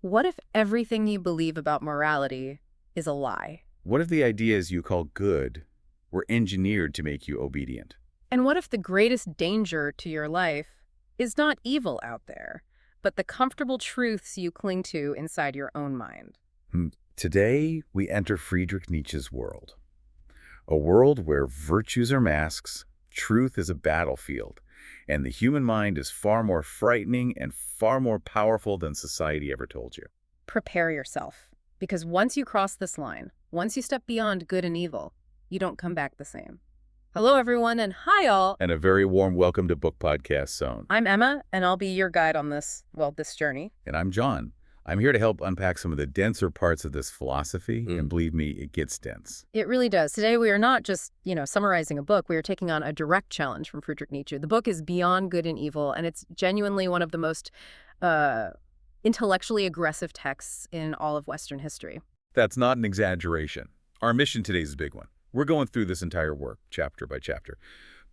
What if everything you believe about morality is a lie? What if the ideas you call good were engineered to make you obedient? And what if the greatest danger to your life is not evil out there, but the comfortable truths you cling to inside your own mind? Today, we enter Friedrich Nietzsche's world. A world where virtues are masks, truth is a battlefield, and the human mind is far more frightening and far more powerful than society ever told you. Prepare yourself, because once you cross this line, once you step beyond good and evil, you don't come back the same. Hello, everyone, and hi, all. And a very warm welcome to Book Podcast Zone. I'm Emma, and I'll be your guide on this journey. And I'm John. I'm here to help unpack some of the denser parts of this philosophy, and believe me, it gets dense. It really does. Today, we are not just, summarizing a book. We are taking on a direct challenge from Friedrich Nietzsche. The book is Beyond Good and Evil, and it's genuinely one of the most intellectually aggressive texts in all of Western history. That's not an exaggeration. Our mission today is a big one. We're going through this entire work, chapter by chapter.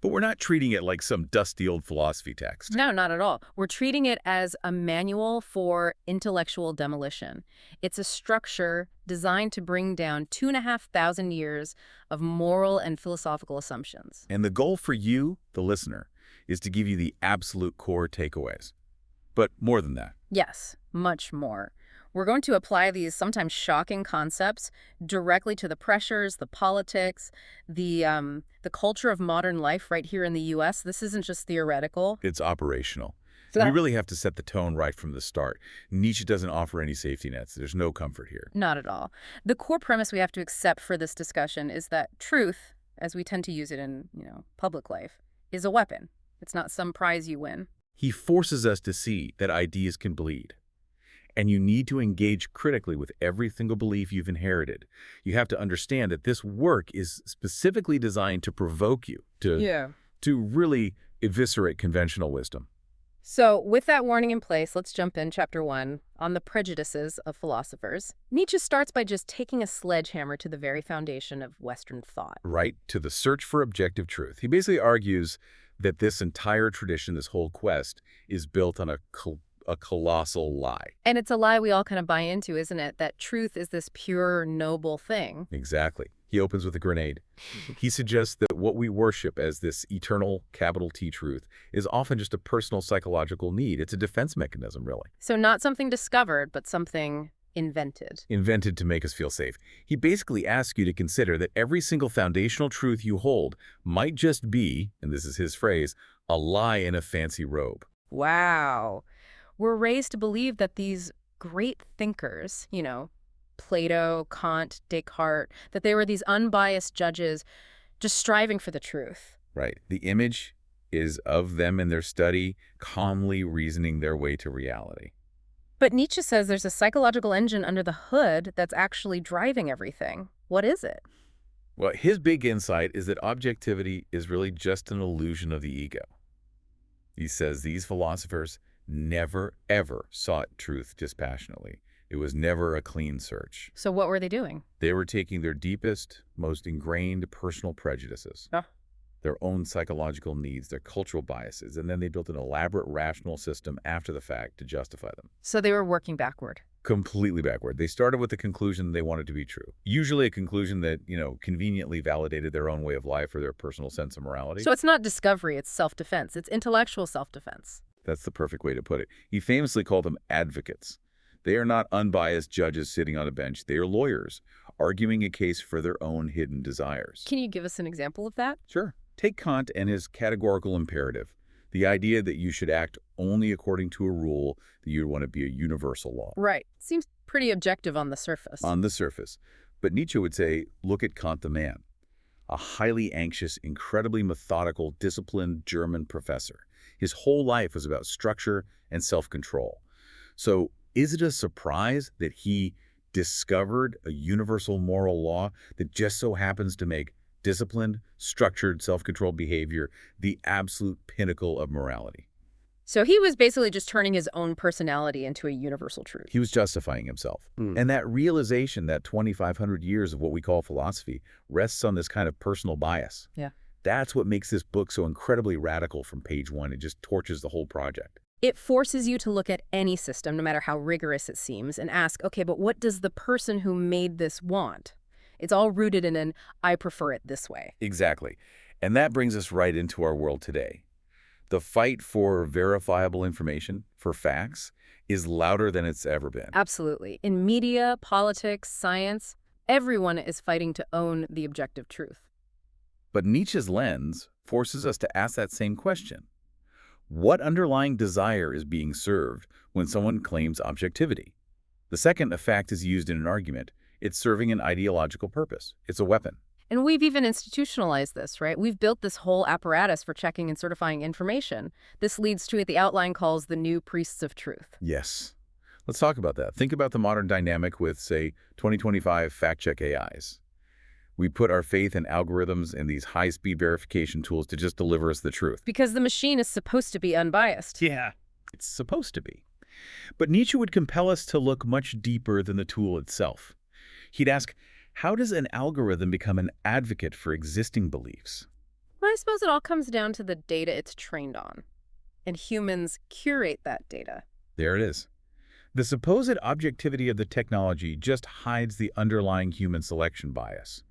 But we're not treating it like some dusty old philosophy text. No, not at all. We're treating it as a manual for intellectual demolition. It's a structure designed to bring down 2,500 years of moral and philosophical assumptions. And the goal for you, the listener, is to give you the absolute core takeaways. But more than that. Yes, much more. We're going to apply these sometimes shocking concepts directly to the pressures, the politics, the culture of modern life right here in the U.S. This isn't just theoretical. It's operational. We really have to set the tone right from the start. Nietzsche doesn't offer any safety nets. There's no comfort here. Not at all. The core premise we have to accept for this discussion is that truth, as we tend to use it in, public life, is a weapon. It's not some prize you win. He forces us to see that ideas can bleed. And you need to engage critically with every single belief you've inherited. You have to understand that this work is specifically designed to provoke you, to really eviscerate conventional wisdom. So with that warning in place, let's jump in chapter 1 on the prejudices of philosophers. Nietzsche starts by just taking a sledgehammer to the very foundation of Western thought. Right, to the search for objective truth. He basically argues that this entire tradition, this whole quest, is built on a colossal lie. And it's a lie we all kind of buy into, isn't it? That truth is this pure, noble thing. Exactly. He opens with a grenade. He suggests that what we worship as this eternal, capital T truth is often just a personal psychological need. It's a defense mechanism, really. So not something discovered, but something invented. Invented to make us feel safe. He basically asks you to consider that every single foundational truth you hold might just be, and this is his phrase, a lie in a fancy robe. Wow. We're raised to believe that these great thinkers, Plato, Kant, Descartes, that they were these unbiased judges just striving for the truth. Right. The image is of them in their study, calmly reasoning their way to reality. But Nietzsche says there's a psychological engine under the hood that's actually driving everything. What is it? Well, his big insight is that objectivity is really just an illusion of the ego. He says these philosophers never, ever sought truth dispassionately. It was never a clean search. So what were they doing? They were taking their deepest, most ingrained personal prejudices, their own psychological needs, their cultural biases, and then they built an elaborate rational system after the fact to justify them. So they were working backward. Completely backward. They started with the conclusion they wanted to be true. Usually a conclusion that, conveniently validated their own way of life or their personal sense of morality. So it's not discovery, it's self-defense. It's intellectual self-defense. That's the perfect way to put it. He famously called them advocates. They are not unbiased judges sitting on a bench. They are lawyers, arguing a case for their own hidden desires. Can you give us an example of that? Sure. Take Kant and his categorical imperative, the idea that you should act only according to a rule, that you want to be a universal law. Right. Seems pretty objective on the surface. On the surface. But Nietzsche would say, look at Kant the man, a highly anxious, incredibly methodical, disciplined German professor. His whole life was about structure and self-control. So is it a surprise that he discovered a universal moral law that just so happens to make disciplined, structured, self-controlled behavior the absolute pinnacle of morality? So he was basically just turning his own personality into a universal truth. He was justifying himself. And that realization that 2,500 years of what we call philosophy rests on this kind of personal bias. Yeah. That's what makes this book so incredibly radical from page 1. It just torches the whole project. It forces you to look at any system, no matter how rigorous it seems, and ask, okay, but what does the person who made this want? It's all rooted in an I prefer it this way. Exactly. And that brings us right into our world today. The fight for verifiable information, for facts, is louder than it's ever been. Absolutely. In media, politics, science, everyone is fighting to own the objective truth. But Nietzsche's lens forces us to ask that same question. What underlying desire is being served when someone claims objectivity? The second, a fact is used in an argument. It's serving an ideological purpose. It's a weapon. And we've even institutionalized this, right? We've built this whole apparatus for checking and certifying information. This leads to what the outline calls the new priests of truth. Yes. Let's talk about that. Think about the modern dynamic with, say, 2025 fact-check AIs. We put our faith in algorithms and these high-speed verification tools to just deliver us the truth. Because the machine is supposed to be unbiased. Yeah. It's supposed to be. But Nietzsche would compel us to look much deeper than the tool itself. He'd ask, how does an algorithm become an advocate for existing beliefs? Well, I suppose it all comes down to the data it's trained on. And humans curate that data. There it is. The supposed objectivity of the technology just hides the underlying human selection bias.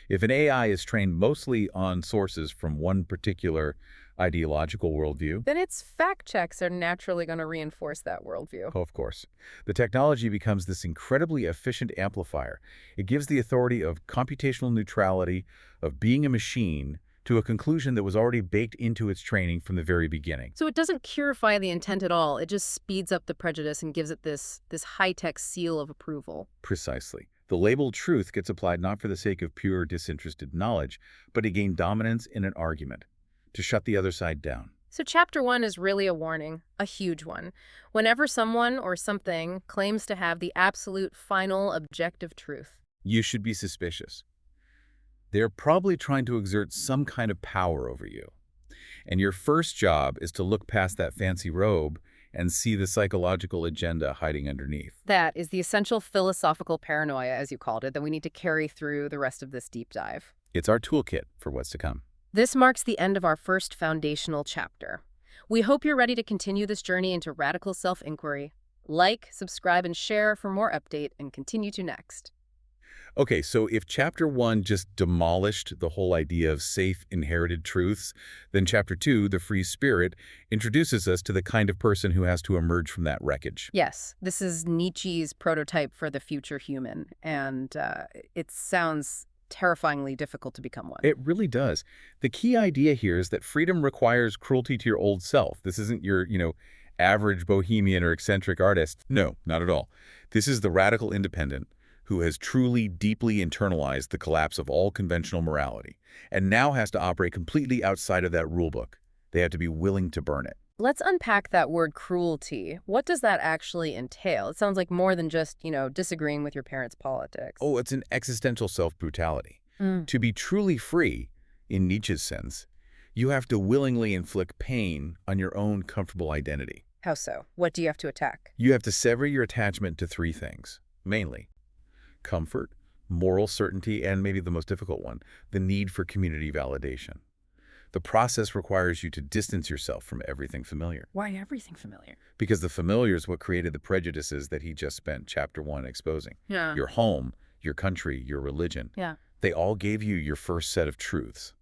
If an AI is trained mostly on sources from one particular ideological worldview, then its fact checks are naturally going to reinforce that worldview. oh, of course, the technology becomes this incredibly efficient amplifier. It gives the authority of computational neutrality, of being a machine, to a conclusion that was already baked into its training from the very beginning. So it doesn't purify the intent at all. It just speeds up the prejudice and gives it this high-tech seal of approval. Precisely. The label truth gets applied not for the sake of pure disinterested knowledge, but to gain dominance in an argument, to shut the other side down. So chapter 1 is really a warning, a huge one. Whenever someone or something claims to have the absolute final objective truth, You should be suspicious. They're probably trying to exert some kind of power over you. And your first job is to look past that fancy robe and see the psychological agenda hiding underneath. that is the essential philosophical paranoia, as you called it, that we need to carry through the rest of this deep dive. It's our toolkit for what's to come. This marks the end of our first foundational chapter. We hope you're ready to continue this journey into radical self-inquiry. Like, subscribe, and share for more update, and continue to next. Okay, so if Chapter 1 just demolished the whole idea of safe inherited truths, then Chapter 2, the free spirit, introduces us to the kind of person who has to emerge from that wreckage. Yes, this is Nietzsche's prototype for the future human, and it sounds terrifyingly difficult to become one. It really does. The key idea here is that freedom requires cruelty to your old self. This isn't your, average bohemian or eccentric artist. No, not at all. This is the radical independent who has truly, deeply internalized the collapse of all conventional morality, and now has to operate completely outside of that rulebook. They have to be willing to burn it. Let's unpack that word cruelty. What does that actually entail? It sounds like more than just, disagreeing with your parents' politics. Oh, it's an existential self-brutality. Mm. To be truly free, in Nietzsche's sense, you have to willingly inflict pain on your own comfortable identity. How so? What do you have to attack? You have to sever your attachment to three things, mainly comfort, moral certainty, and maybe the most difficult one, the need for community validation. The process requires you to distance yourself from everything familiar. Why everything familiar? Because the familiar is what created the prejudices that he just spent Chapter 1 exposing. Yeah. Your home, your country, your religion. Yeah. They all gave you your first set of truths.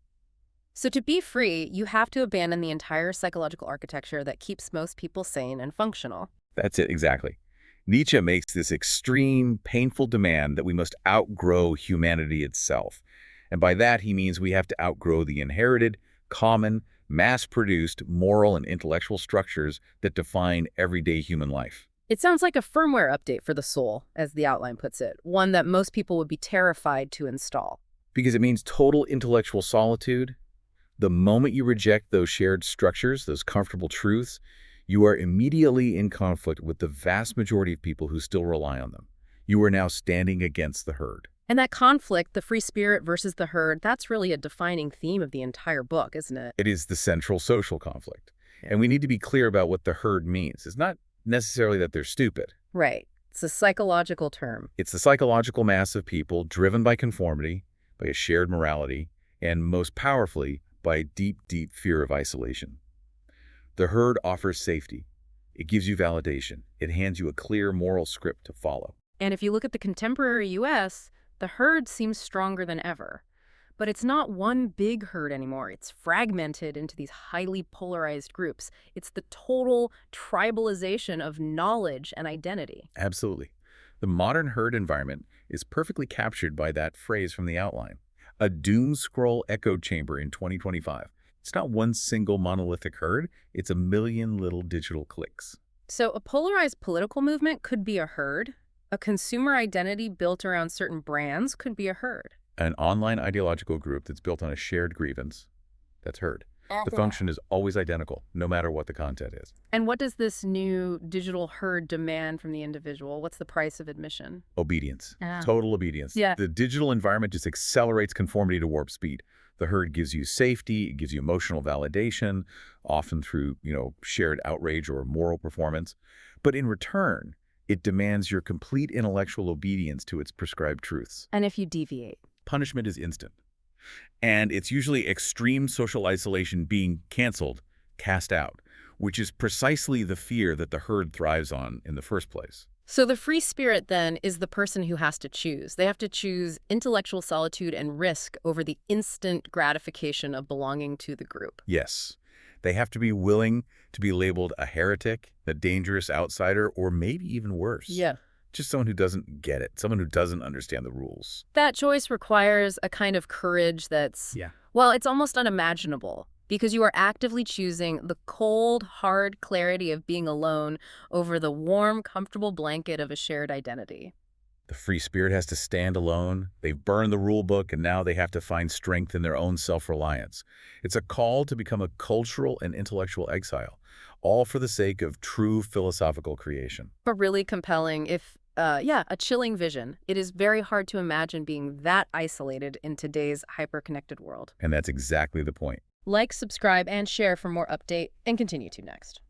So to be free, you have to abandon the entire psychological architecture that keeps most people sane and functional. That's it, exactly. Nietzsche makes this extreme, painful demand that we must outgrow humanity itself. And by that, he means we have to outgrow the inherited, common, mass-produced moral and intellectual structures that define everyday human life. It sounds like a firmware update for the soul, as the outline puts it, one that most people would be terrified to install. Because it means total intellectual solitude. The moment you reject those shared structures, those comfortable truths, you are immediately in conflict with the vast majority of people who still rely on them. You are now standing against the herd. And that conflict, the free spirit versus the herd, that's really a defining theme of the entire book, isn't it? It is the central social conflict. And we need to be clear about what the herd means. It's not necessarily that they're stupid. Right. It's a psychological term. It's the psychological mass of people driven by conformity, by a shared morality, and most powerfully, by deep, deep fear of isolation. The herd offers safety. It gives you validation. It hands you a clear moral script to follow. And if you look at the contemporary U.S., the herd seems stronger than ever. But it's not one big herd anymore. It's fragmented into these highly polarized groups. It's the total tribalization of knowledge and identity. Absolutely. The modern herd environment is perfectly captured by that phrase from the outline. A doom scroll echo chamber in 2025. It's not one single monolithic herd, it's a million little digital clicks. So a polarized political movement could be a herd. A consumer identity built around certain brands could be a herd. An online ideological group that's built on a shared grievance, that's herd. The function is always identical, no matter what the content is. And what does this new digital herd demand from the individual? What's the price of admission? Obedience. Ah. Total obedience. Yeah. The digital environment just accelerates conformity to warp speed. The herd gives you safety, it gives you emotional validation, often through, shared outrage or moral performance. But in return, it demands your complete intellectual obedience to its prescribed truths. And if you deviate? Punishment is instant. And it's usually extreme social isolation, being canceled, cast out, which is precisely the fear that the herd thrives on in the first place. So the free spirit, then, is the person who has to choose. They have to choose intellectual solitude and risk over the instant gratification of belonging to the group. Yes. They have to be willing to be labeled a heretic, a dangerous outsider, or maybe even worse. Yeah. Just someone who doesn't get it, someone who doesn't understand the rules. That choice requires a kind of courage that's, well, it's almost unimaginable, because you are actively choosing the cold, hard clarity of being alone over the warm, comfortable blanket of a shared identity. The free spirit has to stand alone. They've burned the rule book, and now they have to find strength in their own self-reliance. It's a call to become a cultural and intellectual exile, all for the sake of true philosophical creation. But really compelling, a chilling vision. It is very hard to imagine being that isolated in today's hyper-connected world. And that's exactly the point. Like, subscribe, and share for more update, and continue to next.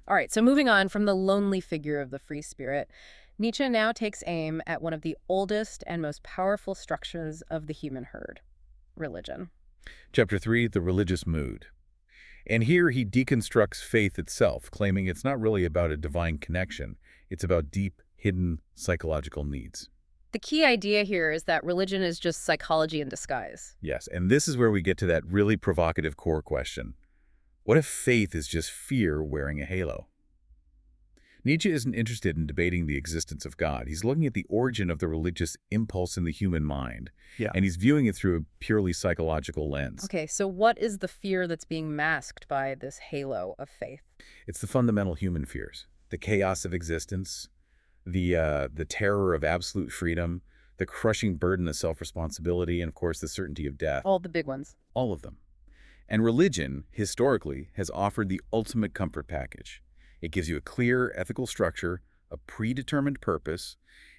All right, so moving on from the lonely figure of the free spirit, Nietzsche now takes aim at one of the oldest and most powerful structures of the human herd, religion. Chapter 3, The Religious Mood. And here he deconstructs faith itself, claiming it's not really about a divine connection. It's about deep, hidden psychological needs. The key idea here is that religion is just psychology in disguise. Yes, and this is where we get to that really provocative core question. What if faith is just fear wearing a halo? Nietzsche isn't interested in debating the existence of God. He's looking at the origin of the religious impulse in the human mind, and he's viewing it through a purely psychological lens. Okay, so what is the fear that's being masked by this halo of faith? It's the fundamental human fears, the chaos of existence, the terror of absolute freedom, the crushing burden of self-responsibility, and of course the certainty of death. All the big ones. All of them. And religion, historically, has offered the ultimate comfort package. It gives you a clear ethical structure, a predetermined purpose,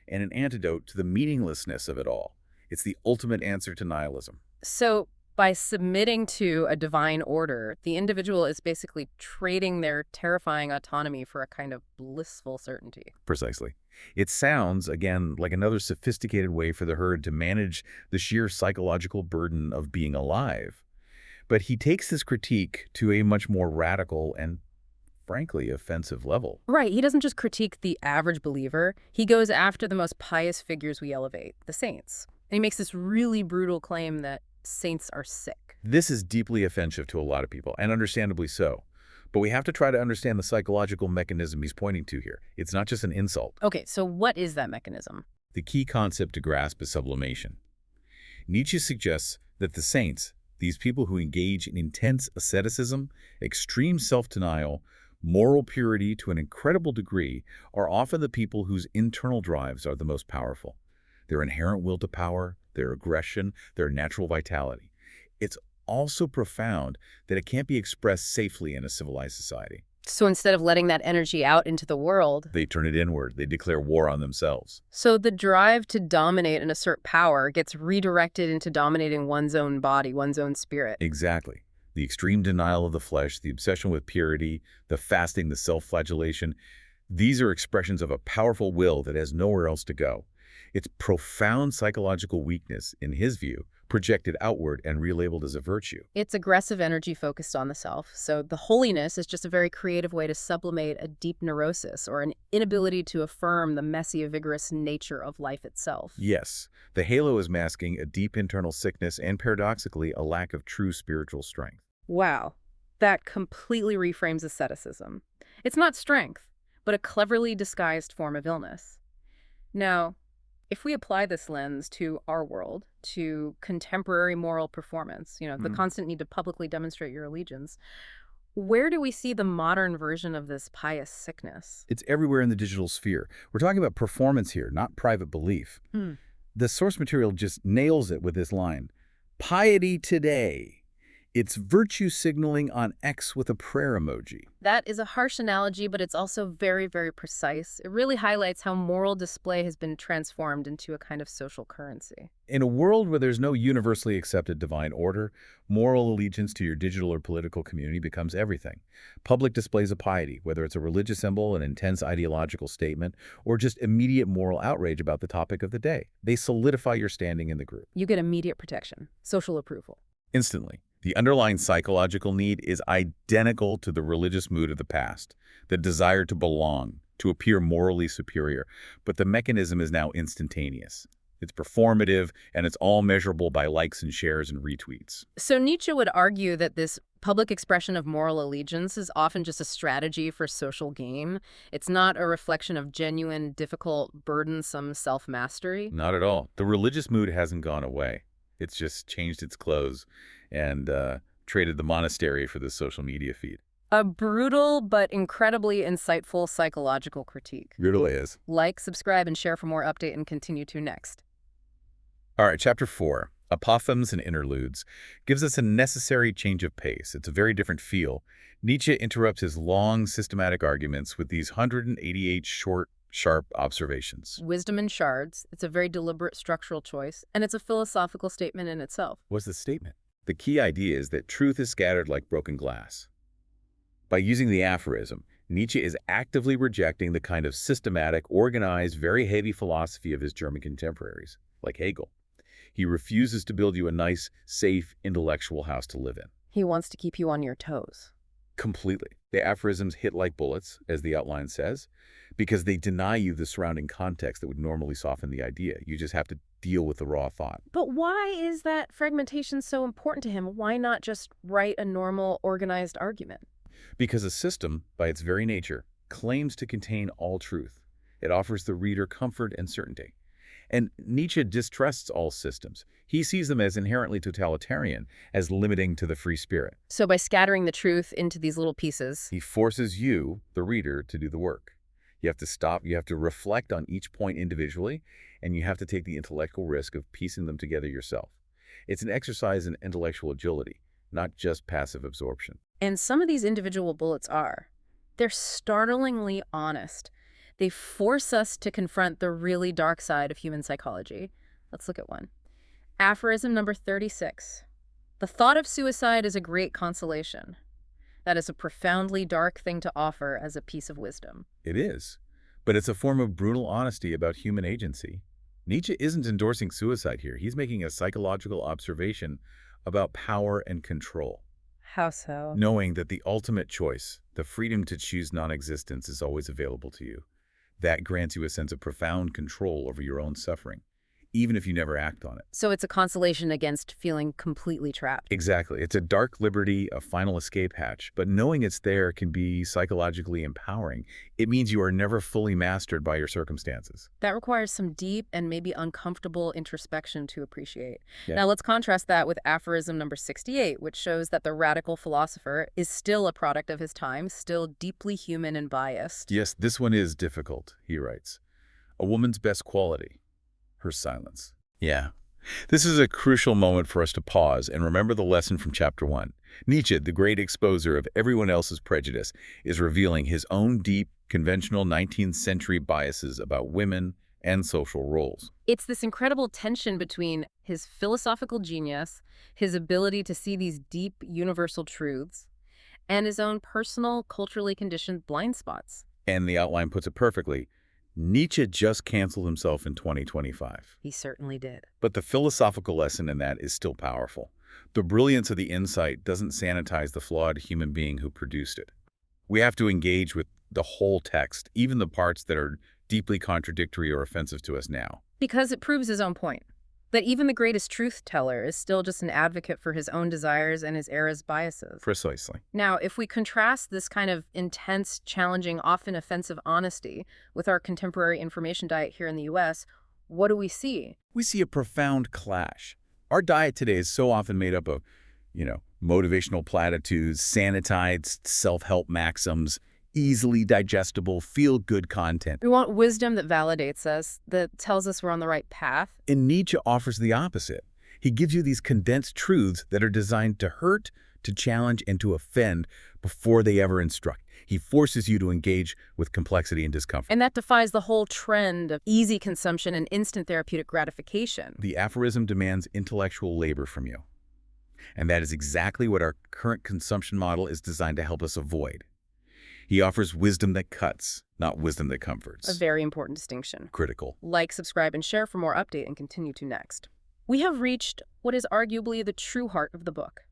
and an antidote to the meaninglessness of it all. It's the ultimate answer to nihilism. So by submitting to a divine order, the individual is basically trading their terrifying autonomy for a kind of blissful certainty. Precisely. It sounds, again, like another sophisticated way for the herd to manage the sheer psychological burden of being alive. But he takes this critique to a much more radical and, frankly, offensive level. Right. He doesn't just critique the average believer. He goes after the most pious figures we elevate, the saints. And he makes this really brutal claim that saints are sick. This is deeply offensive to a lot of people, and understandably so. But we have to try to understand the psychological mechanism he's pointing to here. It's not just an insult. Okay, so what is that mechanism? The key concept to grasp is sublimation. Nietzsche suggests that the saints, these people who engage in intense asceticism, extreme self-denial, moral purity to an incredible degree, are often the people whose internal drives are the most powerful. Their inherent will to power, their aggression, their natural vitality. It's also profound that it can't be expressed safely in a civilized society. So instead of letting that energy out into the world, They turn it inward. They declare war on themselves. so the drive to dominate and assert power gets redirected into dominating one's own body, one's own spirit. Exactly. The extreme denial of the flesh, the obsession with purity, the fasting, the self-flagellation, these are expressions of a powerful will that has nowhere else to go. It's profound psychological weakness, in his view, projected outward and relabeled as a virtue. It's aggressive energy focused on the self, so the holiness is just a very creative way to sublimate a deep neurosis or an inability to affirm the messy, vigorous nature of life itself. Yes, the halo is masking a deep internal sickness and, paradoxically, a lack of true spiritual strength. Wow, that completely reframes asceticism. It's not strength, but a cleverly disguised form of illness. Now, if we apply this lens to our world, to contemporary moral performance, the constant need to publicly demonstrate your allegiance, where do we see the modern version of this pious sickness? It's everywhere in the digital sphere. We're talking about performance here, not private belief. Hmm. The source material just nails it with this line. Piety today. It's virtue signaling on X with a prayer emoji. That is a harsh analogy, but it's also very, very precise. It really highlights how moral display has been transformed into a kind of social currency. In a world where there's no universally accepted divine order, moral allegiance to your digital or political community becomes everything. Public displays of piety, whether it's a religious symbol, an intense ideological statement, or just immediate moral outrage about the topic of the day, they solidify your standing in the group. You get immediate protection, social approval. Instantly. The underlying psychological need is identical to the religious mood of the past, the desire to belong, to appear morally superior, but the mechanism is now instantaneous. It's performative, and it's all measurable by likes and shares and retweets. So Nietzsche would argue that this public expression of moral allegiance is often just a strategy for social gain. It's not a reflection of genuine, difficult, burdensome self-mastery. Not at all. The religious mood hasn't gone away. It's just changed its clothes and traded the monastery for the social media feed. A brutal but incredibly insightful psychological critique. It really is. Like, subscribe, and share for more update and continue to next. All right, Chapter 4, Apophthegms and Interludes, gives us a necessary change of pace. It's a very different feel. Nietzsche interrupts his long, systematic arguments with these 188 short, sharp observations. Wisdom in shards. It's a very deliberate structural choice, and it's a philosophical statement in itself. What's the statement? The key idea is that truth is scattered like broken glass. By using the aphorism, Nietzsche is actively rejecting the kind of systematic, organized, very heavy philosophy of his German contemporaries, like Hegel. He refuses to build you a nice, safe, intellectual house to live in. He wants to keep you on your toes. Completely. The aphorisms hit like bullets, as the outline says, because they deny you the surrounding context that would normally soften the idea. You just have to deal with the raw thought. But why is that fragmentation so important to him? Why not just write a normal, organized argument? Because a system, by its very nature, claims to contain all truth. It offers the reader comfort and certainty. And Nietzsche distrusts all systems. He sees them as inherently totalitarian, as limiting to the free spirit. So by scattering the truth into these little pieces, He forces you, the reader, to do the work. You have to stop, you have to reflect on each point individually, and you have to take the intellectual risk of piecing them together yourself. It's an exercise in intellectual agility, not just passive absorption. and some of these individual bullets they're startlingly honest. They force us to confront the really dark side of human psychology. Let's look at one. Aphorism number 36. The thought of suicide is a great consolation. That is a profoundly dark thing to offer as a piece of wisdom. It is, but it's a form of brutal honesty about human agency. Nietzsche isn't endorsing suicide here. He's making a psychological observation about power and control. How so? Knowing that the ultimate choice, the freedom to choose non-existence, is always available to you. That grants you a sense of profound control over your own suffering, even if you never act on it. So it's a consolation against feeling completely trapped. Exactly. It's a dark liberty, a final escape hatch, but knowing it's there can be psychologically empowering. It means you are never fully mastered by your circumstances. That requires some deep and maybe uncomfortable introspection to appreciate. Yeah. Now let's contrast that with aphorism number 68, which shows that the radical philosopher is still a product of his time, still deeply human and biased. Yes, this one is difficult, he writes. A woman's best quality, her silence. Yeah. This is a crucial moment for us to pause and remember the lesson from Chapter 1. Nietzsche, the great exposer of everyone else's prejudice, is revealing his own deep, conventional 19th century biases about women and social roles. It's this incredible tension between his philosophical genius, his ability to see these deep, universal truths, and his own personal, culturally conditioned blind spots. And the outline puts it perfectly. Nietzsche just canceled himself in 2025. He certainly did. But the philosophical lesson in that is still powerful. The brilliance of the insight doesn't sanitize the flawed human being who produced it. We have to engage with the whole text, even the parts that are deeply contradictory or offensive to us now. Because it proves his own point, that even the greatest truth teller is still just an advocate for his own desires and his era's biases. Precisely. Now, if we contrast this kind of intense, challenging, often offensive honesty with our contemporary information diet here in the US, what do we see? We see a profound clash. Our diet today is so often made up of, motivational platitudes, sanitized self-help maxims, easily digestible, feel-good content. We want wisdom that validates us, that tells us we're on the right path. And Nietzsche offers the opposite. He gives you these condensed truths that are designed to hurt, to challenge, and to offend before they ever instruct. He forces you to engage with complexity and discomfort. And that defies the whole trend of easy consumption and instant therapeutic gratification. The aphorism demands intellectual labor from you. And that is exactly what our current consumption model is designed to help us avoid. He offers wisdom that cuts, not wisdom that comforts. A very important distinction. Critical. Like, subscribe, and share for more update, and continue to next. We have reached what is arguably the true heart of the book.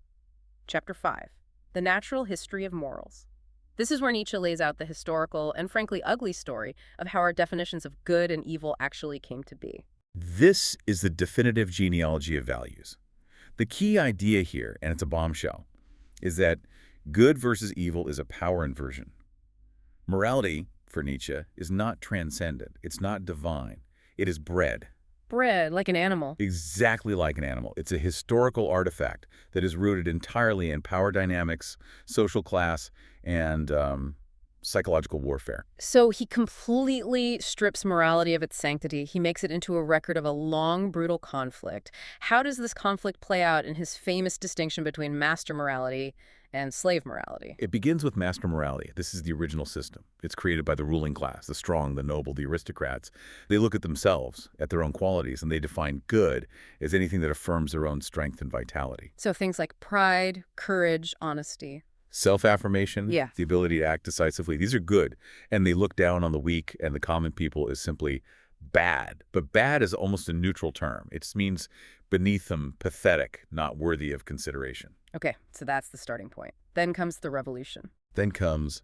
Chapter 5, The Natural History of Morals. This is where Nietzsche lays out the historical and frankly ugly story of how our definitions of good and evil actually came to be. This is the definitive genealogy of values. The key idea here, and it's a bombshell, is that good versus evil is a power inversion. Morality, for Nietzsche, is not transcendent. It's not divine. It is bred. Bred, like an animal. Exactly like an animal. It's a historical artifact that is rooted entirely in power dynamics, social class, and psychological warfare. So he completely strips morality of its sanctity. He makes it into a record of a long, brutal conflict. How does this conflict play out in his famous distinction between master morality and slave morality? It begins with master morality. This is the original system. It's created by the ruling class, the strong, the noble, the aristocrats. They look at themselves, at their own qualities, and they define good as anything that affirms their own strength and vitality. So things like pride, courage, honesty. Self-affirmation, Yeah. the ability to act decisively, these are good. And they look down on the weak and the common people as simply bad. But bad is almost a neutral term. It means beneath them, pathetic, not worthy of consideration. Okay, so that's the starting point. Then comes the revolution. Then comes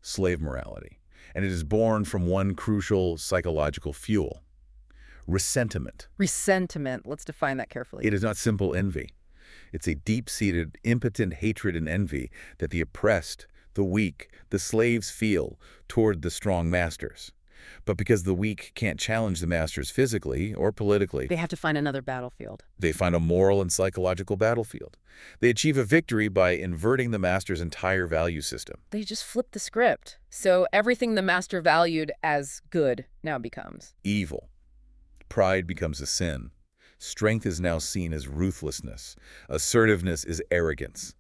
slave morality. And it is born from one crucial psychological fuel, resentment. Resentment, let's define that carefully. It is not simple envy. It's a deep-seated, impotent hatred and envy that the oppressed, the weak, the slaves feel toward the strong masters. But because the weak can't challenge the masters physically or politically, They have to find another battlefield. they find a moral and psychological battlefield. They achieve a victory by inverting the master's entire value system. They just flip the script. So everything the master valued as good now becomes Evil. Pride becomes a sin. Strength is now seen as ruthlessness. Assertiveness is arrogance.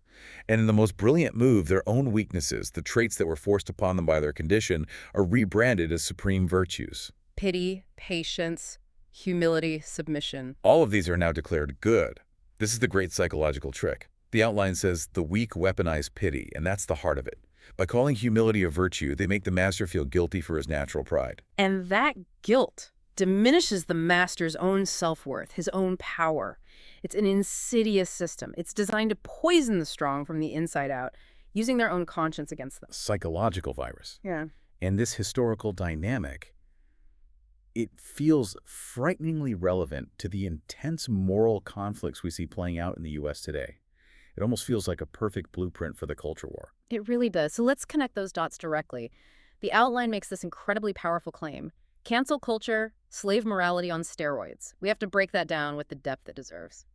And in the most brilliant move, their own weaknesses, the traits that were forced upon them by their condition, are rebranded as supreme virtues. pity, patience, humility, submission. All of these are now declared good. This is the great psychological trick. The outline says the weak weaponize pity, and that's the heart of it. By calling humility a virtue, they make the master feel guilty for his natural pride. And that guilt diminishes the master's own self-worth, his own power. It's an insidious system. It's designed to poison the strong from the inside out, using their own conscience against them. Psychological virus. Yeah. And this historical dynamic, it feels frighteningly relevant to the intense moral conflicts we see playing out in the U.S. today. It almost feels like a perfect blueprint for the culture war. It really does. So let's connect those dots directly. The outline makes this incredibly powerful claim. Cancel culture, slave morality on steroids. We have to break that down with the depth it deserves.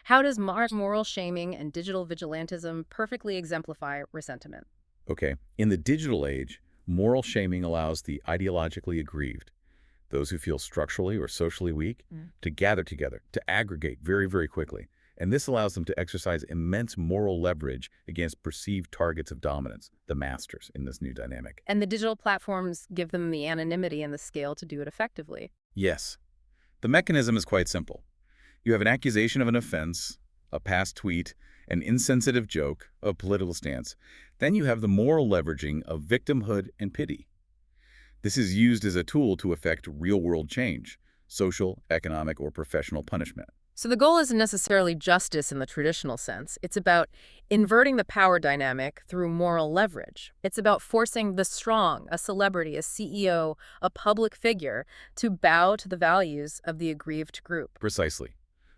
How does moral shaming and digital vigilantism perfectly exemplify resentment? Okay, in the digital age, moral shaming allows the ideologically aggrieved, those who feel structurally or socially weak, to gather together, to aggregate very, very quickly. And this allows them to exercise immense moral leverage against perceived targets of dominance, the masters in this new dynamic. And the digital platforms give them the anonymity and the scale to do it effectively. Yes. The mechanism is quite simple. You have an accusation of an offense, a past tweet, an insensitive joke, a political stance. Then you have the moral leveraging of victimhood and pity. This is used as a tool to affect real-world change, social, economic, or professional punishment. So the goal isn't necessarily justice in the traditional sense. It's about inverting the power dynamic through moral leverage. It's about forcing the strong, a celebrity, a CEO, a public figure, to bow to the values of the aggrieved group. Precisely.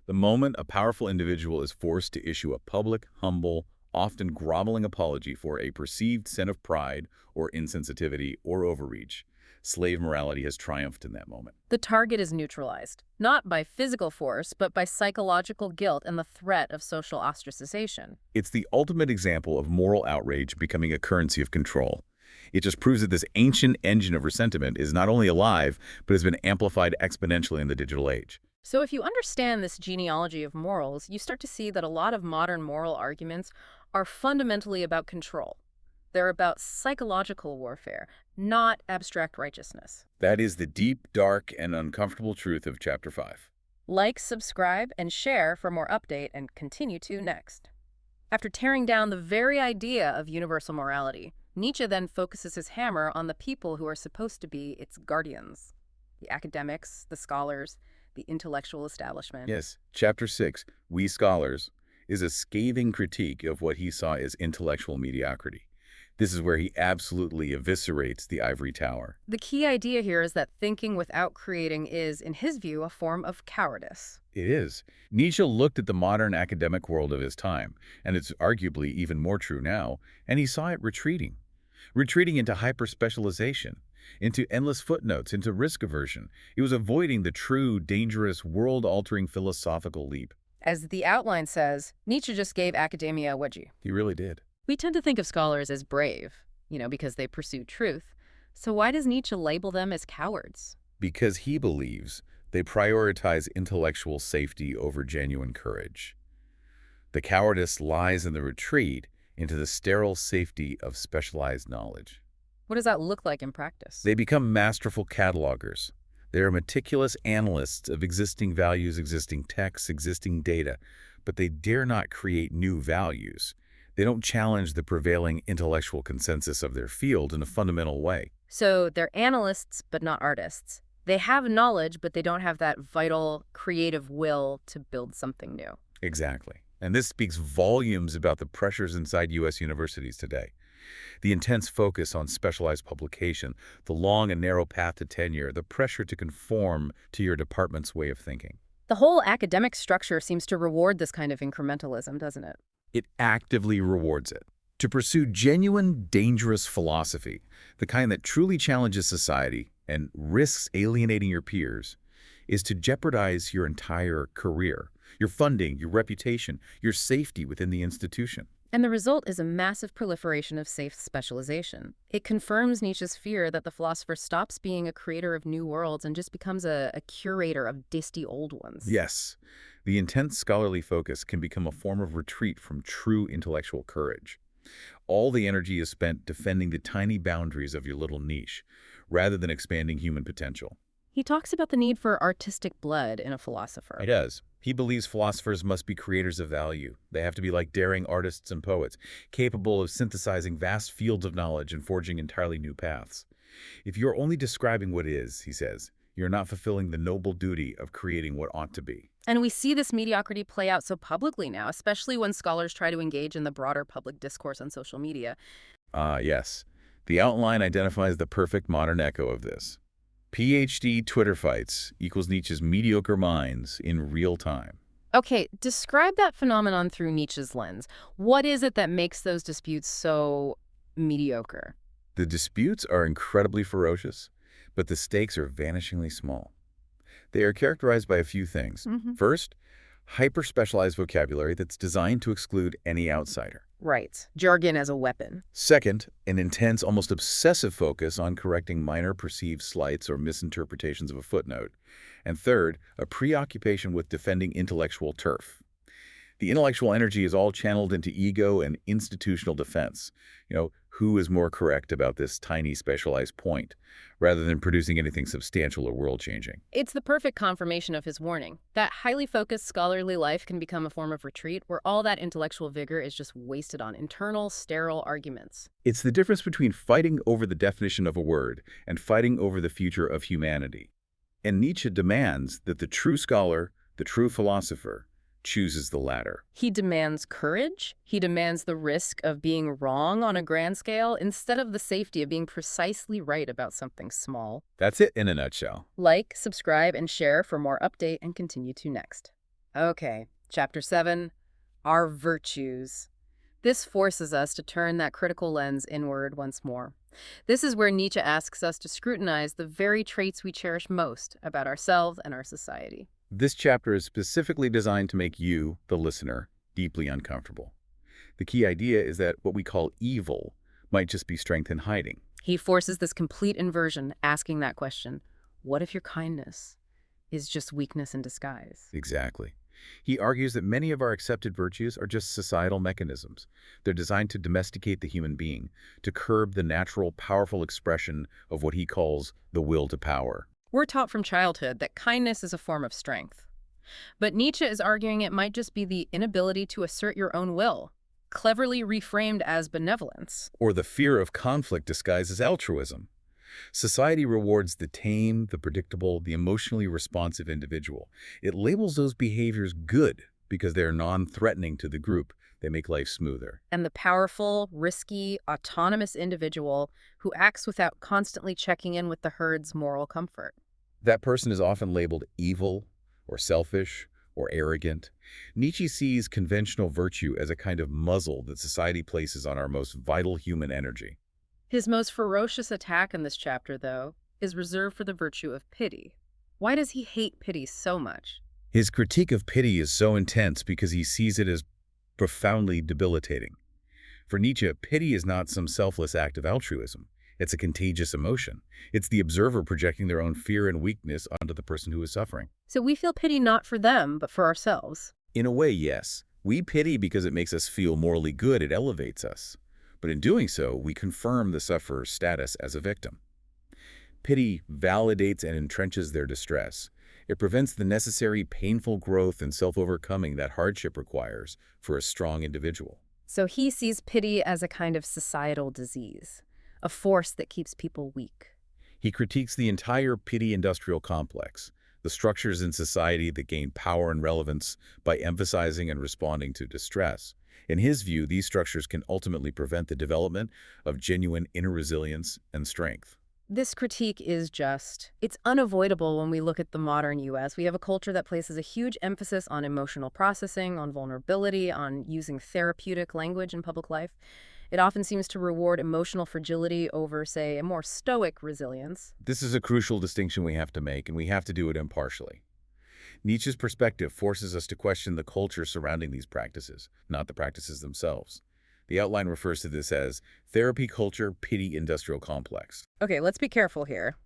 The moment a powerful individual is forced to issue a public, humble, often groveling apology for a perceived sin of pride or insensitivity or overreach, slave morality has triumphed in that moment. The target is neutralized, not by physical force, but by psychological guilt and the threat of social ostracization. It's the ultimate example of moral outrage becoming a currency of control. It just proves that this ancient engine of resentment is not only alive, but has been amplified exponentially in the digital age. So if you understand this genealogy of morals, you start to see that a lot of modern moral arguments are fundamentally about control. They're about psychological warfare, not abstract righteousness. That is the deep, dark, and uncomfortable truth of Chapter 5. Like, subscribe, and share for more update, and continue to next. After tearing down the very idea of universal morality, Nietzsche then focuses his hammer on the people who are supposed to be its guardians. The academics, the scholars, the intellectual establishment. Yes, Chapter 6, We Scholars, is a scathing critique of what he saw as intellectual mediocrity. This is where he absolutely eviscerates the ivory tower. The key idea here is that thinking without creating is, in his view, a form of cowardice. It is. Nietzsche looked at the modern academic world of his time, and it's arguably even more true now, and he saw it retreating. Retreating into hyper-specialization, into endless footnotes, into risk aversion. It was avoiding the true, dangerous, world-altering philosophical leap. As the outline says, Nietzsche just gave academia a wedgie. He really did. We tend to think of scholars as brave, because they pursue truth. So why does Nietzsche label them as cowards? Because he believes they prioritize intellectual safety over genuine courage. The cowardice lies in the retreat into the sterile safety of specialized knowledge. What does that look like in practice? They become masterful catalogers. They are meticulous analysts of existing values, existing texts, existing data, but they dare not create new values. They don't challenge the prevailing intellectual consensus of their field in a fundamental way. So they're analysts, but not artists. They have knowledge, but they don't have that vital, creative will to build something new. Exactly. And this speaks volumes about the pressures inside U.S. universities today. The intense focus on specialized publication, the long and narrow path to tenure, the pressure to conform to your department's way of thinking. The whole academic structure seems to reward this kind of incrementalism, doesn't it? It actively rewards it. To pursue genuine, dangerous philosophy, the kind that truly challenges society and risks alienating your peers, is to jeopardize your entire career, your funding, your reputation, your safety within the institution. And the result is a massive proliferation of safe specialization. It confirms Nietzsche's fear that the philosopher stops being a creator of new worlds and just becomes a curator of disty old ones. Yes, the intense scholarly focus can become a form of retreat from true intellectual courage. All the energy is spent defending the tiny boundaries of your little niche, rather than expanding human potential. He talks about the need for artistic blood in a philosopher. He does. He believes philosophers must be creators of value. They have to be like daring artists and poets, capable of synthesizing vast fields of knowledge and forging entirely new paths. If you're only describing what is, he says, you're not fulfilling the noble duty of creating what ought to be. And we see this mediocrity play out so publicly now, especially when scholars try to engage in the broader public discourse on social media. Yes. The outline identifies the perfect modern echo of this. PhD Twitter fights equals Nietzsche's mediocre minds in real time. Okay, describe that phenomenon through Nietzsche's lens. What is it that makes those disputes so mediocre? The disputes are incredibly ferocious, but the stakes are vanishingly small. They are characterized by a few things. First, hyper-specialized vocabulary that's designed to exclude any outsider. Right. Jargon as a weapon. Second, an intense, almost obsessive focus on correcting minor perceived slights or misinterpretations of a footnote. And third, a preoccupation with defending intellectual turf. The intellectual energy is all channeled into ego and institutional defense. who is more correct about this tiny specialized point, rather than producing anything substantial or world-changing. It's the perfect confirmation of his warning. That highly focused scholarly life can become a form of retreat where all that intellectual vigor is just wasted on internal, sterile arguments. It's the difference between fighting over the definition of a word and fighting over the future of humanity. And Nietzsche demands that the true scholar, the true philosopher, chooses the latter. He demands courage. He demands the risk of being wrong on a grand scale instead of the safety of being precisely right about something small. That's it in a nutshell. Like, subscribe, and share for more update and continue to next. Okay, Chapter 7, Our Virtues. This forces us to turn that critical lens inward once more. This is where Nietzsche asks us to scrutinize the very traits we cherish most about ourselves and our society. This chapter is specifically designed to make you, the listener, deeply uncomfortable. The key idea is that what we call evil might just be strength in hiding. He forces this complete inversion, asking that question, what if your kindness is just weakness in disguise? Exactly. He argues that many of our accepted virtues are just societal mechanisms. They're designed to domesticate the human being, to curb the natural, powerful expression of what he calls the will to power. We're taught from childhood that kindness is a form of strength. But Nietzsche is arguing it might just be the inability to assert your own will, cleverly reframed as benevolence. Or the fear of conflict disguised as altruism. Society rewards the tame, the predictable, the emotionally responsive individual. It labels those behaviors good because they're non-threatening to the group. They make life smoother. And the powerful, risky, autonomous individual who acts without constantly checking in with the herd's moral comfort. That person is often labeled evil or selfish or arrogant. Nietzsche sees conventional virtue as a kind of muzzle that society places on our most vital human energy. His most ferocious attack in this chapter, though, is reserved for the virtue of pity. Why does he hate pity so much? His critique of pity is so intense because he sees it as profoundly debilitating. For Nietzsche, pity is not some selfless act of altruism. It's a contagious emotion. It's the observer projecting their own fear and weakness onto the person who is suffering. So we feel pity not for them, but for ourselves. In a way, yes. We pity because it makes us feel morally good, it elevates us. But in doing so, we confirm the sufferer's status as a victim. Pity validates and entrenches their distress. It prevents the necessary painful growth and self-overcoming that hardship requires for a strong individual. So he sees pity as a kind of societal disease, a force that keeps people weak. He critiques the entire pity industrial complex, the structures in society that gain power and relevance by emphasizing and responding to distress. In his view, these structures can ultimately prevent the development of genuine inner resilience and strength. This critique is just, it's unavoidable when we look at the modern US. We have a culture that places a huge emphasis on emotional processing, on vulnerability, on using therapeutic language in public life. It often seems to reward emotional fragility over, say, a more stoic resilience. This is a crucial distinction we have to make, and we have to do it impartially. Nietzsche's perspective forces us to question the culture surrounding these practices, not the practices themselves. The outline refers to this as therapy culture pity industrial complex. Okay, let's be careful here.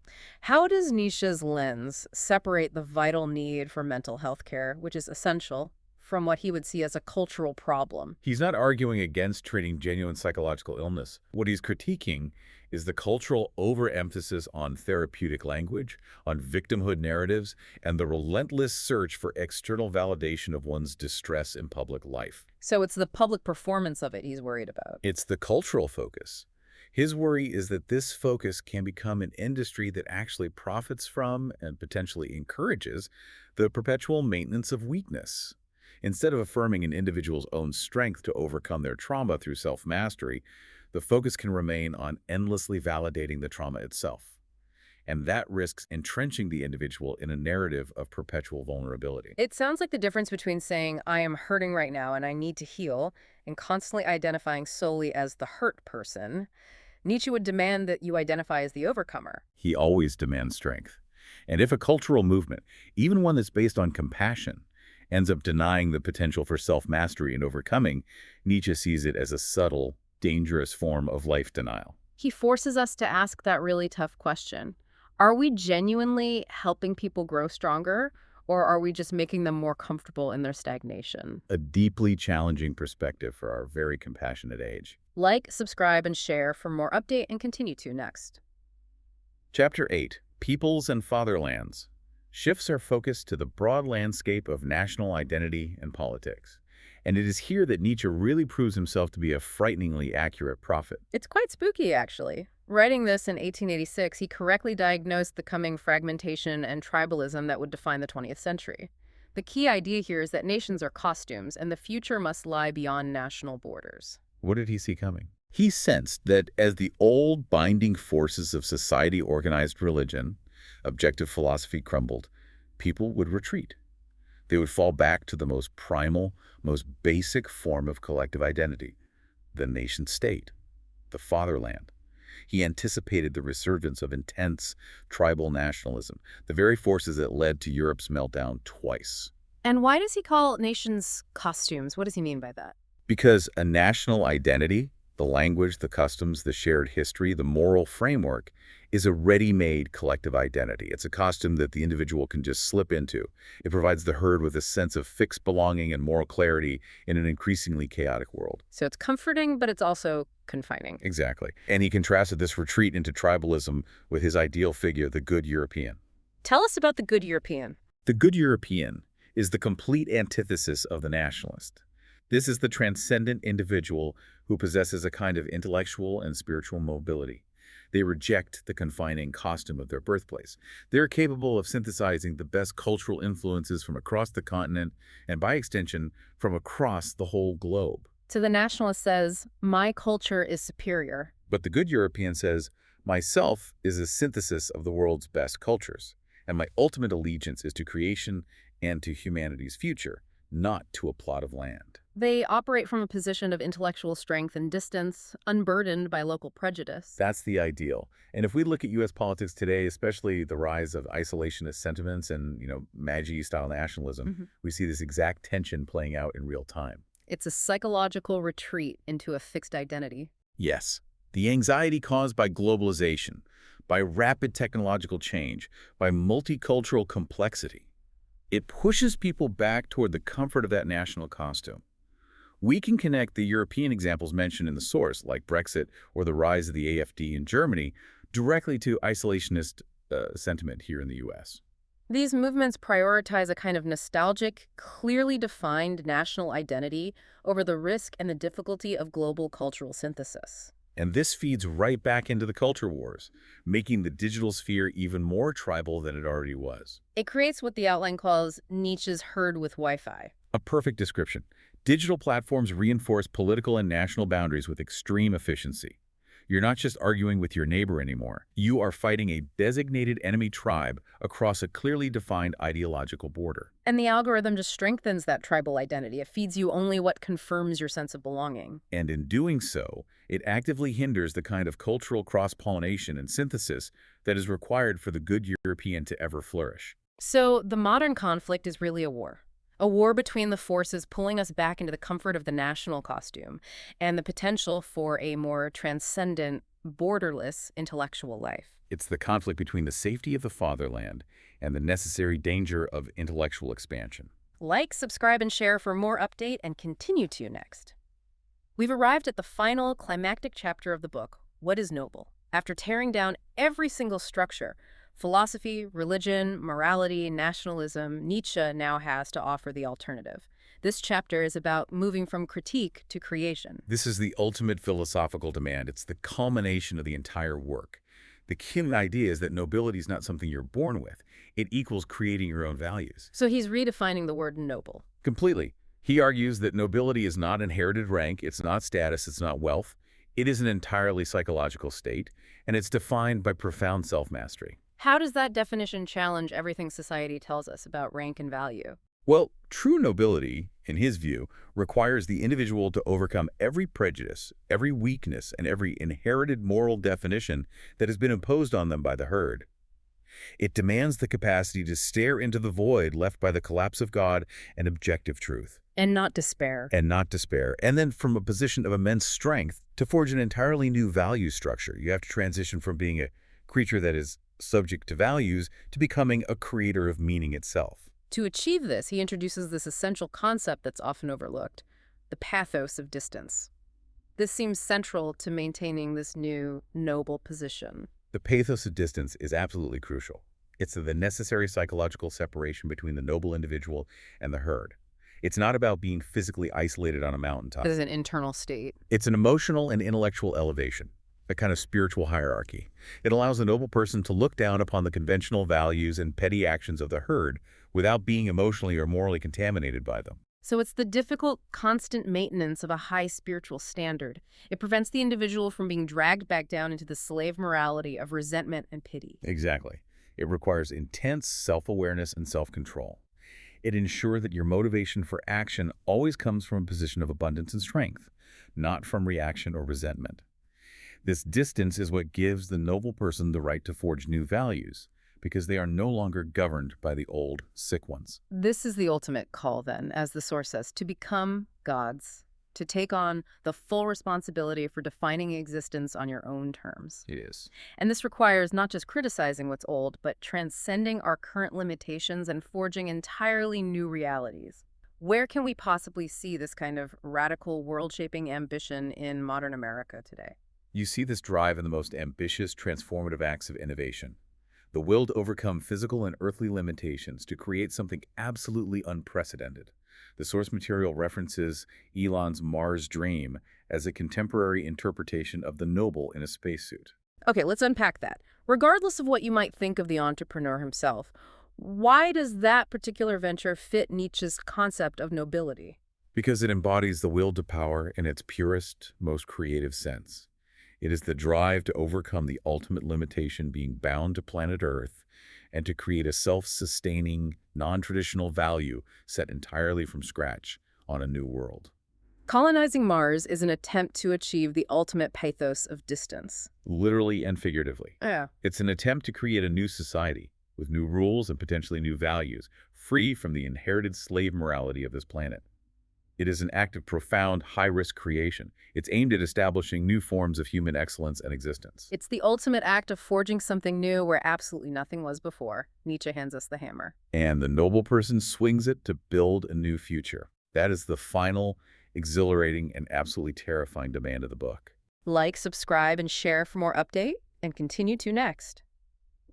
How does Nietzsche's lens separate the vital need for mental health care, which is essential, from what he would see as a cultural problem? He's not arguing against treating genuine psychological illness. What he's critiquing is the cultural overemphasis on therapeutic language, on victimhood narratives, and the relentless search for external validation of one's distress in public life. So it's the public performance of it he's worried about. It's the cultural focus. His worry is that this focus can become an industry that actually profits from and potentially encourages the perpetual maintenance of weakness. Instead of affirming an individual's own strength to overcome their trauma through self-mastery, the focus can remain on endlessly validating the trauma itself. And that risks entrenching the individual in a narrative of perpetual vulnerability. It sounds like the difference between saying, I am hurting right now and I need to heal, and constantly identifying solely as the hurt person. Nietzsche would demand that you identify as the overcomer. He always demands strength. And if a cultural movement, even one that's based on compassion, ends up denying the potential for self-mastery and overcoming, Nietzsche sees it as a subtle, dangerous form of life denial. He forces us to ask that really tough question. Are we genuinely helping people grow stronger, Or are we just making them more comfortable in their stagnation? A deeply challenging perspective for our very compassionate age. Like, subscribe, and share for more update and continue to next. Chapter 8, Peoples and Fatherlands, shifts our focus to the broad landscape of national identity and politics. And it is here that Nietzsche really proves himself to be a frighteningly accurate prophet. It's quite spooky, actually. Writing this in 1886, he correctly diagnosed the coming fragmentation and tribalism that would define the 20th century. The key idea here is that nations are costumes, and the future must lie beyond national borders. What did he see coming? He sensed that as the old binding forces of society-organized religion, objective philosophy crumbled, people would retreat. They would fall back to the most primal, most basic form of collective identity, the nation-state, the fatherland. He anticipated the resurgence of intense tribal nationalism, the very forces that led to Europe's meltdown twice. And why does he call nations costumes? What does he mean by that? Because a national identity, the language, the customs, the shared history, the moral framework, is a ready-made collective identity. It's a costume that the individual can just slip into. It provides the herd with a sense of fixed belonging and moral clarity in an increasingly chaotic world. So it's comforting, but it's also confining. Exactly. And he contrasted this retreat into tribalism with his ideal figure, the good European. Tell us about the good European. The good European is the complete antithesis of the nationalist. This is the transcendent individual who possesses a kind of intellectual and spiritual mobility. They reject the confining costume of their birthplace. They're capable of synthesizing the best cultural influences from across the continent and, by extension, from across the whole globe. So the nationalist says, my culture is superior. But the good European says, myself is a synthesis of the world's best cultures, and my ultimate allegiance is to creation and to humanity's future, not to a plot of land. They operate from a position of intellectual strength and distance, unburdened by local prejudice. That's the ideal. And if we look at U.S. politics today, especially the rise of isolationist sentiments and, Maggie-style nationalism, we see this exact tension playing out in real time. It's a psychological retreat into a fixed identity. Yes. The anxiety caused by globalization, by rapid technological change, by multicultural complexity. It pushes people back toward the comfort of that national costume. We can connect the European examples mentioned in the source, like Brexit or the rise of the AfD in Germany, directly to isolationist sentiment here in the U.S. These movements prioritize a kind of nostalgic, clearly defined national identity over the risk and the difficulty of global cultural synthesis. And this feeds right back into the culture wars, making the digital sphere even more tribal than it already was. It creates what the outline calls Nietzsche's herd with Wi-Fi. A perfect description. Digital platforms reinforce political and national boundaries with extreme efficiency. You're not just arguing with your neighbor anymore. You are fighting a designated enemy tribe across a clearly defined ideological border. And the algorithm just strengthens that tribal identity. It feeds you only what confirms your sense of belonging. And in doing so, it actively hinders the kind of cultural cross-pollination and synthesis that is required for the good European to ever flourish. So the modern conflict is really a war. A war between the forces pulling us back into the comfort of the national costume and the potential for a more transcendent, borderless intellectual life. It's the conflict between the safety of the fatherland and the necessary danger of intellectual expansion. Like, subscribe, and share for more update, and continue to next. We've arrived at the final climactic chapter of the book, What is Noble? After tearing down every single structure, philosophy, religion, morality, nationalism, Nietzsche now has to offer the alternative. This chapter is about moving from critique to creation. This is the ultimate philosophical demand. It's the culmination of the entire work. The key idea is that nobility is not something you're born with. It equals creating your own values. So he's redefining the word noble. Completely. He argues that nobility is not inherited rank, it's not status, it's not wealth. It is an entirely psychological state, and it's defined by profound self-mastery. How does that definition challenge everything society tells us about rank and value? Well, true nobility, in his view, requires the individual to overcome every prejudice, every weakness, and every inherited moral definition that has been imposed on them by the herd. It demands the capacity to stare into the void left by the collapse of God and objective truth. And not despair. And not despair. And then from a position of immense strength to forge an entirely new value structure. You have to transition from being a creature that is subject to values to becoming a creator of meaning itself. To achieve this, he introduces this essential concept that's often overlooked, the pathos of distance. This seems central to maintaining this new, noble position. The pathos of distance is absolutely crucial. It's the necessary psychological separation between the noble individual and the herd. It's not about being physically isolated on a mountaintop. As an internal state. It's an emotional and intellectual elevation, a kind of spiritual hierarchy. It allows the noble person to look down upon the conventional values and petty actions of the herd without being emotionally or morally contaminated by them. So it's the difficult, constant maintenance of a high spiritual standard. It prevents the individual from being dragged back down into the slave morality of resentment and pity. Exactly. It requires intense self-awareness and self-control. It ensures that your motivation for action always comes from a position of abundance and strength, not from reaction or resentment. This distance is what gives the noble person the right to forge new values, because they are no longer governed by the old, sick ones. This is the ultimate call, then, as the source says, to become gods, to take on the full responsibility for defining existence on your own terms. It is. And this requires not just criticizing what's old, but transcending our current limitations and forging entirely new realities. Where can we possibly see this kind of radical, world-shaping ambition in modern America today? You see this drive in the most ambitious, transformative acts of innovation. The will to overcome physical and earthly limitations to create something absolutely unprecedented. The source material references Elon's Mars dream as a contemporary interpretation of the noble in a spacesuit. Okay, let's unpack that. Regardless of what you might think of the entrepreneur himself, why does that particular venture fit Nietzsche's concept of nobility? Because it embodies the will to power in its purest, most creative sense. It is the drive to overcome the ultimate limitation being bound to planet Earth and to create a self-sustaining, non-traditional value set entirely from scratch on a new world. Colonizing Mars is an attempt to achieve the ultimate pathos of distance. Literally and figuratively. Yeah. It's an attempt to create a new society with new rules and potentially new values, free from the inherited slave morality of this planet. It is an act of profound, high-risk creation. It's aimed at establishing new forms of human excellence and existence. It's the ultimate act of forging something new where absolutely nothing was before. Nietzsche hands us the hammer. And the noble person swings it to build a new future. That is the final, exhilarating, and absolutely terrifying demand of the book. Like, subscribe, and share for more update, and continue to next.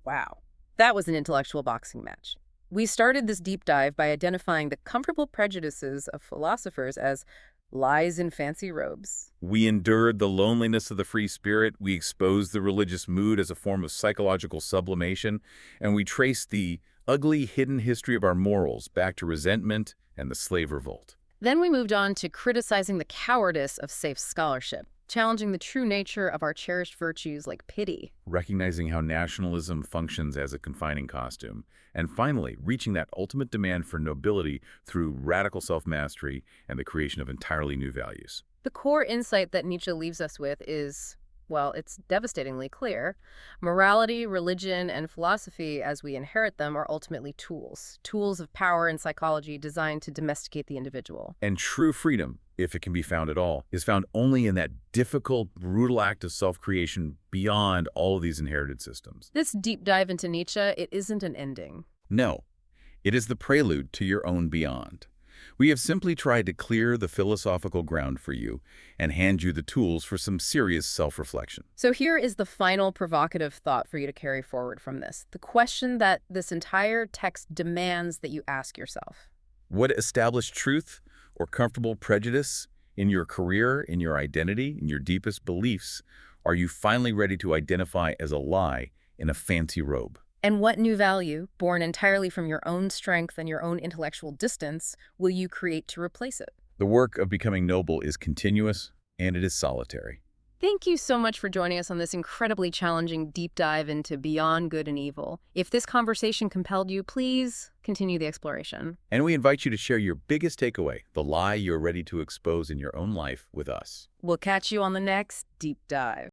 Wow. That was an intellectual boxing match. We started this deep dive by identifying the comfortable prejudices of philosophers as lies in fancy robes. We endured the loneliness of the free spirit, we exposed the religious mood as a form of psychological sublimation, and we traced the ugly, hidden history of our morals back to resentment and the slave revolt. Then we moved on to criticizing the cowardice of safe scholarship, challenging the true nature of our cherished virtues like pity. Recognizing how nationalism functions as a confining costume, and finally, reaching that ultimate demand for nobility through radical self-mastery and the creation of entirely new values. The core insight that Nietzsche leaves us with is, well, it's devastatingly clear. Morality, religion, and philosophy, as we inherit them, are ultimately tools of power and psychology designed to domesticate the individual. And true freedom, if it can be found at all, is found only in that difficult, brutal act of self-creation beyond all of these inherited systems. This deep dive into Nietzsche, it isn't an ending. No, it is the prelude to your own beyond. We have simply tried to clear the philosophical ground for you and hand you the tools for some serious self-reflection. So here is the final provocative thought for you to carry forward from this. The question that this entire text demands that you ask yourself. What established truth or comfortable prejudice in your career, in your identity, in your deepest beliefs, are you finally ready to identify as a lie in a fancy robe? And what new value, born entirely from your own strength and your own intellectual distance, will you create to replace it? The work of becoming noble is continuous, and it is solitary. Thank you so much for joining us on this incredibly challenging deep dive into beyond good and evil. If this conversation compelled you, please continue the exploration. And we invite you to share your biggest takeaway, the lie you're ready to expose in your own life, with us. We'll catch you on the next deep dive.